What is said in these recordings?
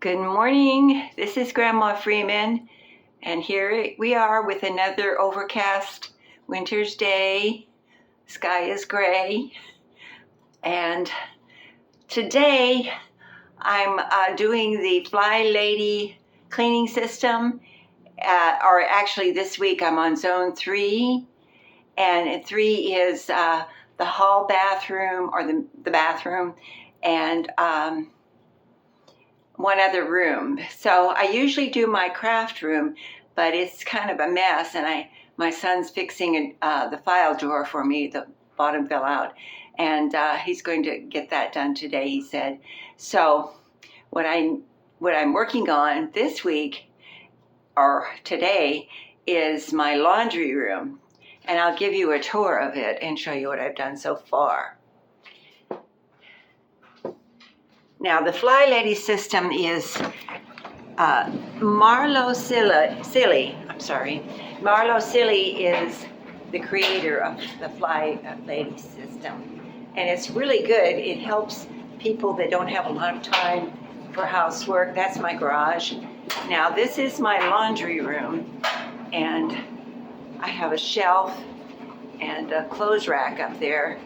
Good morning. This is Grandma Freeman, and here we are with another overcast winter's day. Sky is gray, and today I'm doing the FlyLady cleaning system. Or actually, this week I'm on Zone 3, and 3 is the hall bathroom, or the bathroom, and one other room. So I usually do my craft room, but it's kind of a mess, and my son's fixing the file drawer for me. The bottom fell out, and he's going to get that done today, he said. So what I'm working on this week or today is my laundry room, and I'll give you a tour of it and show you what I've done so far. Now, the FlyLady system is Marla Cilley. Marla Cilley is the creator of the FlyLady system. And it's really good. It helps people that don't have a lot of time for housework. That's my garage. Now, this is my laundry room. And I have a shelf and a clothes rack up there.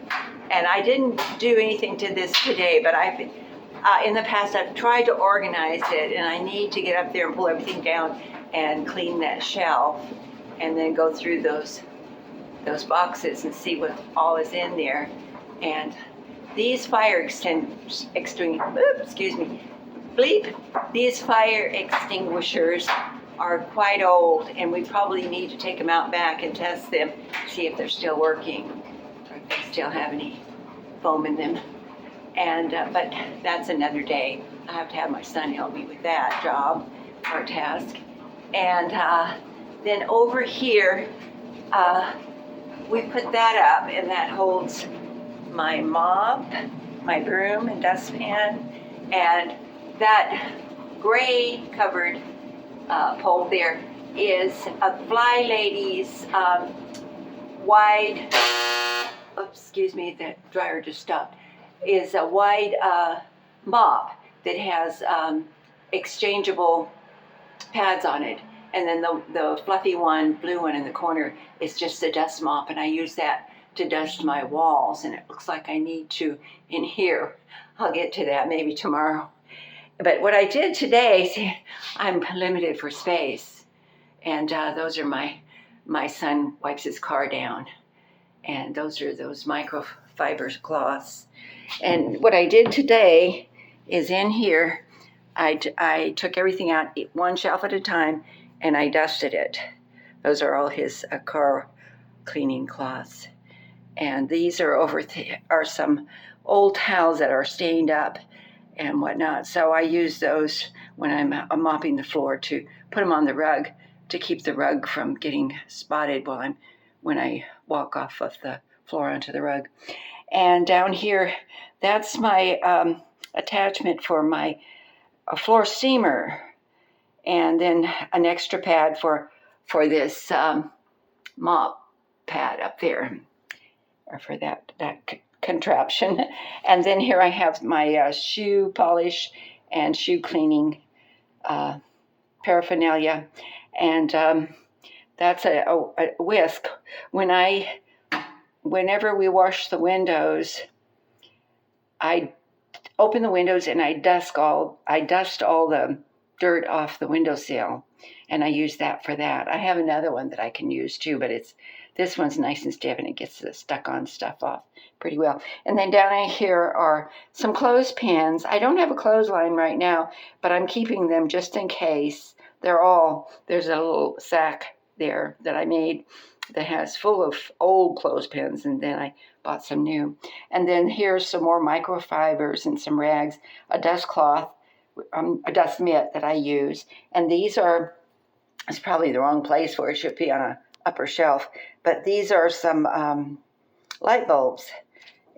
And I didn't do anything to this today, but in the past, I've tried to organize it, and I need to get up there and pull everything down and clean that shelf, and then go through those boxes and see what all is in there. And these fire extinguishers are quite old, and we probably need to take them out back and test them, see if they're still working, or if they still have any foam in them. And but that's another day. I have to have my son help me with that job or task. And then over here, we put that up, and that holds my mop, my broom and dustpan, and that gray covered pole there is a FlyLady's wide. Excuse me, the dryer just stopped. Is a wide mop that has exchangeable pads on it. And then the fluffy one, blue one in the corner, is just a dust mop, and I use that to dust my walls, and it looks like I need to in here. I'll get to that maybe tomorrow. But what I did today, see, I'm limited for space, and those are my son wipes his car down, and those are those microfiber cloths. And what I did today is in here, I took everything out one shelf at a time, and I dusted it. Those are all his car cleaning cloths. And these are are some old towels that are stained up and whatnot. So I use those when I'm mopping the floor to put them on the rug to keep the rug from getting spotted when I walk off of the floor onto the rug. And down here, that's my attachment for my floor steamer, and then an extra pad for this mop pad up there, or for that contraption. And then here I have my shoe polish and shoe cleaning paraphernalia, and that's a whisk. Whenever we wash the windows, I open the windows and I dust all the dirt off the windowsill, and I use that for that. I have another one that I can use too, but this one's nice and stiff, and it gets the stuck-on stuff off pretty well. And then down in here are some clothespins. I don't have a clothesline right now, but I'm keeping them just in case. There's a little sack there that I made that has full of old clothespins, and then I bought some new. And then here's some more microfibers and some rags, a dust cloth, a dust mitt that I use. And it's probably the wrong place for it. It should be on an upper shelf. But these are some light bulbs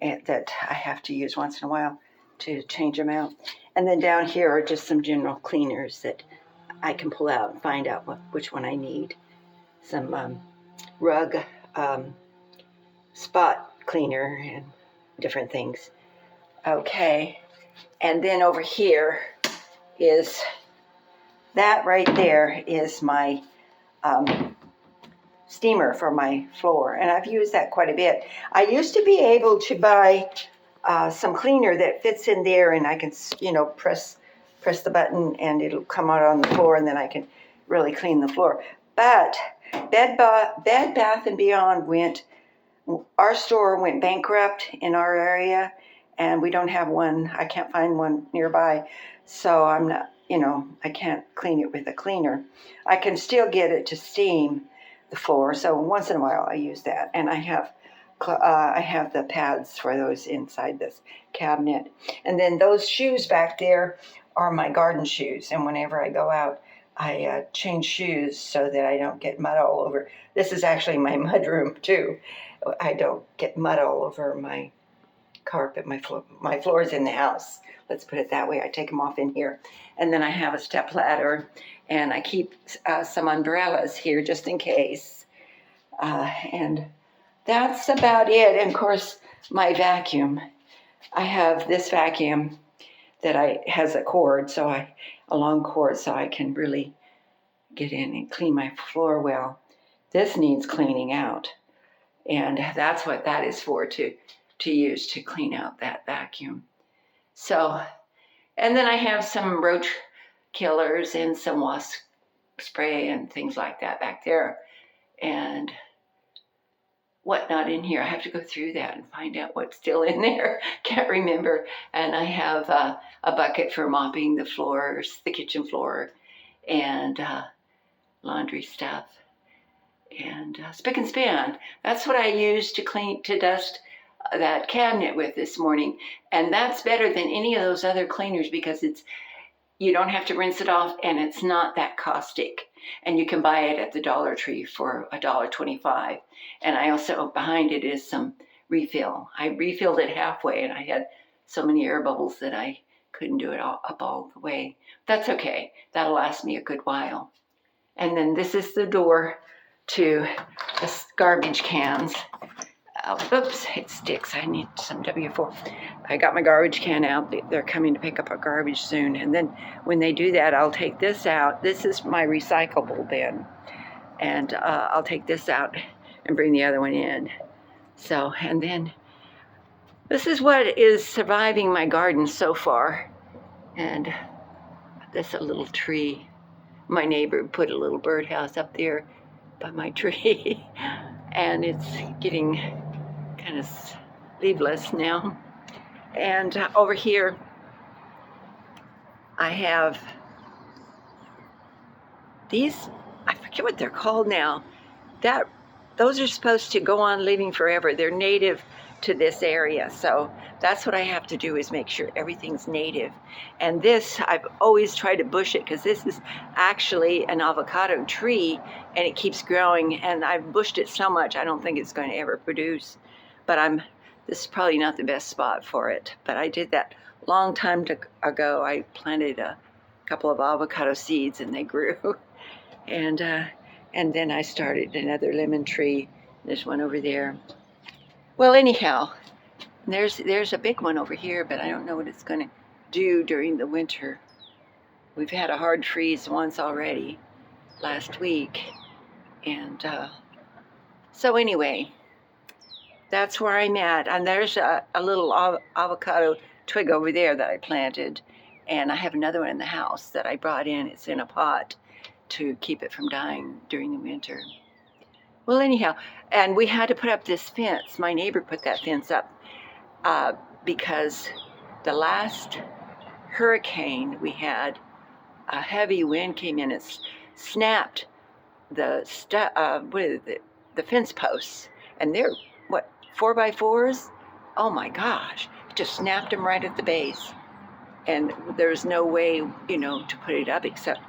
that I have to use once in a while to change them out. And then down here are just some general cleaners that I can pull out and find out which one I need. Some rug spot cleaner and different things. Okay, and then over here is that right there is my steamer for my floor, and I've used that quite a bit. I used to be able to buy some cleaner that fits in there, and I can, press the button and it'll come out on the floor, and then I can really clean the floor. But Bed Bath and Beyond our store went bankrupt in our area, and we don't have one. I can't find one nearby, so I'm not, I can't clean it with a cleaner. I can still get it to steam the floor, so once in a while I use that, and I have the pads for those inside this cabinet. And then those shoes back there are my garden shoes, and whenever I go out, I change shoes so that I don't get mud all over. This is actually my mud room too. I don't get mud all over my carpet, my floors in the house. Let's put it that way. I take them off in here. And then I have a step ladder, and I keep some umbrellas here just in case. And that's about it. And of course, my vacuum. I have this vacuum that has a cord, a long cord, so I can really get in and clean my floor well. This needs cleaning out, and that's what that is for, to use to clean out that vacuum. So, and then I have some roach killers and some wasp spray and things like that back there, and whatnot in here. I have to go through that and find out what's still in there. Can't remember. And I have a bucket for mopping the floors, the kitchen floor, and laundry stuff, and spick and span. That's what I used to dust that cabinet with this morning, and that's better than any of those other cleaners because you don't have to rinse it off, and it's not that caustic. And you can buy it at the Dollar Tree for $1.25. And I also, behind it is some refill. I refilled it halfway, and I had so many air bubbles that I couldn't do it all the way. That's okay. That'll last me a good while. And then this is the door to the garbage cans. Oops, it sticks. I need some W4. I got my garbage can out. They're coming to pick up our garbage soon. And then when they do that, I'll take this out. This is my recyclable bin. And I'll take this out and bring the other one in. So, and then this is what is surviving my garden so far. And this a little tree. My neighbor put a little birdhouse up there by my tree. And it's getting kind of leafless now. And over here I have these, I forget what they're called now. Those are supposed to go on living forever. They're native to this area, so that's what I have to do, is make sure everything's native. And this, I've always tried to bush it, because this is actually an avocado tree, and it keeps growing, and I've bushed it so much I don't think it's going to ever produce. But this is probably not the best spot for it. But I did that long time ago. I planted a couple of avocado seeds, and they grew. And then I started another lemon tree. There's one over there. Well, anyhow, there's a big one over here, but I don't know what it's going to do during the winter. We've had a hard freeze once already last week. And so anyway, that's where I'm at. And there's a little avocado twig over there that I planted. And I have another one in the house that I brought in. It's in a pot to keep it from dying during the winter. Well, anyhow, and we had to put up this fence. My neighbor put that fence up because the last hurricane we had, a heavy wind came in. It snapped the fence posts, and they're 4x4s. Oh my gosh! It just snapped them right at the base, and there's no way, to put it up except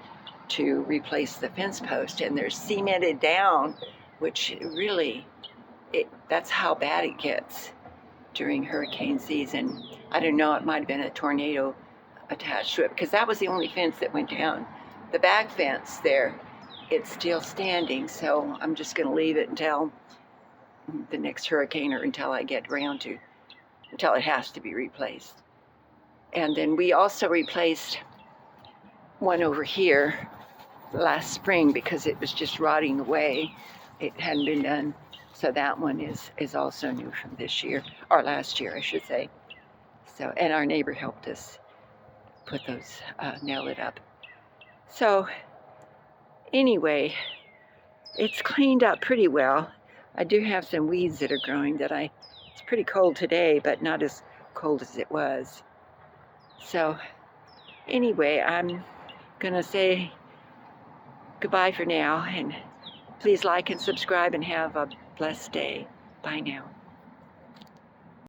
to replace the fence post, and they're cemented down, which really, that's how bad it gets during hurricane season. I don't know, it might have been a tornado attached to it, because that was the only fence that went down. The back fence there, it's still standing, so I'm just going to leave it until the next hurricane, or until I get around to, until it has to be replaced. And then we also replaced one over here last spring because it was just rotting away. It hadn't been done. So that one is also new from this year, or last year, I should say. So, and our neighbor helped us put those, nail it up. So anyway, it's cleaned up pretty well. I do have some weeds that are growing it's pretty cold today, but not as cold as it was. So anyway, I'm gonna say goodbye for now, and please like and subscribe and have a blessed day. Bye now.